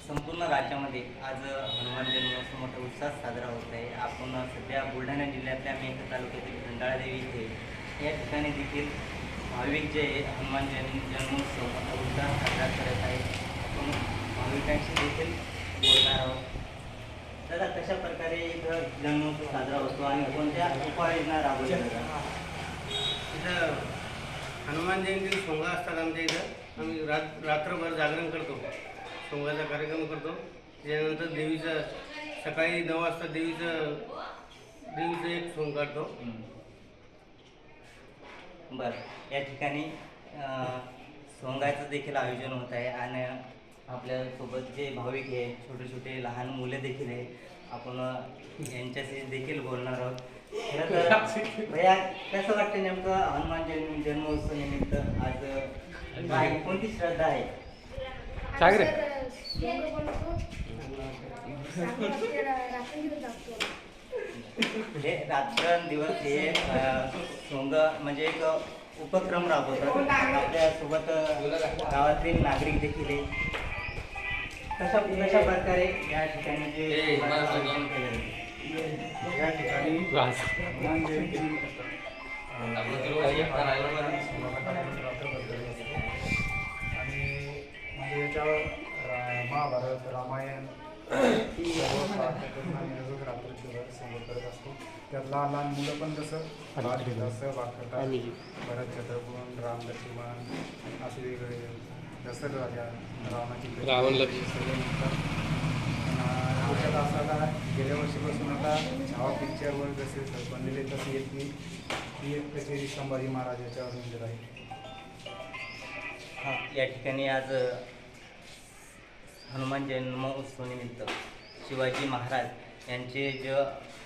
संपूर्ण राज्यामध्ये आज हनुमान जन्मोत्सव मोठ्या उत्साहात साजरा होत आहे. आपण सध्या बुलढाणा जिल्ह्यातल्या मेघ तालुक्यातील खंडाळादेवी इथे या ठिकाणी देखील भाविक जे हनुमान जन्मोत्सव मोठा उत्साहात साजरा करत आहे. आपण भाविकांशी देखील बोलणार आहोत. दादा, कशा प्रकारे इथं जन्मोत्सव साजरा होतो आणि कोणत्या उपाययोजना राबवल्या जातात? इथं हनुमान जयंती सोंगा असतात आमच्या इथं. आम्ही रात्रभर जागरण करतो, सोंगाचा कार्यक्रम करतो. त्याच्यानंतर देवीचं सकाळी 9 वाजता देवीचं एक सोंग काढतो. बरं, या ठिकाणी सोंगाचं देखील आयोजन होत आहे आणि आपल्यासोबत जे भाविक आहे, छोटे छोटे लहान मुले देखील आहे. आपण यांच्याशी देखील बोलणार आहोत. खरं तर भैया, कसं वाटतं नेमकं हनुमान जन्मोत्सव निमित्त आज काय कोणती श्रद्धा आहे? हे रात्रंदिवस हे सोंग म्हणजे एक उपक्रम राबवतात. आपल्यासोबत गावातील नागरिक देखील आहे. कशा प्रकारे या ठिकाणी जे आयोजन केलं जातं? या ठिकाणी हनुमान जयंती आणि म्हणजे याच्यावर महाभारत, रामायण रात्री समोर करत असतो. त्यात लहान लहान मुलं पण तसं भाग घेतात, सहभाग करतात. भरत, शत्रुघ्न, राम, लक्ष्मण असे वेगवेगळे दशरथ राजा, रावणाची आमच्या तासाला गेल्या वर्षीपासून आता छावा पिक्चरवर जसे बनलेले तसे ही एक कचेरी संभाजी महाराजाच्या मंदिर आहे. हां, या ठिकाणी आज हनुमान जन्मोत्सवानिमित्त शिवाजी महाराज यांचे जो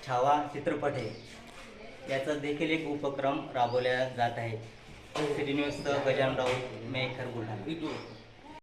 छावा चित्रपट आहे याचा देखील एक उपक्रम राबवला जात आहे. सिटी न्यूजचं गजानन राऊत, मेखर, बुलढाणा.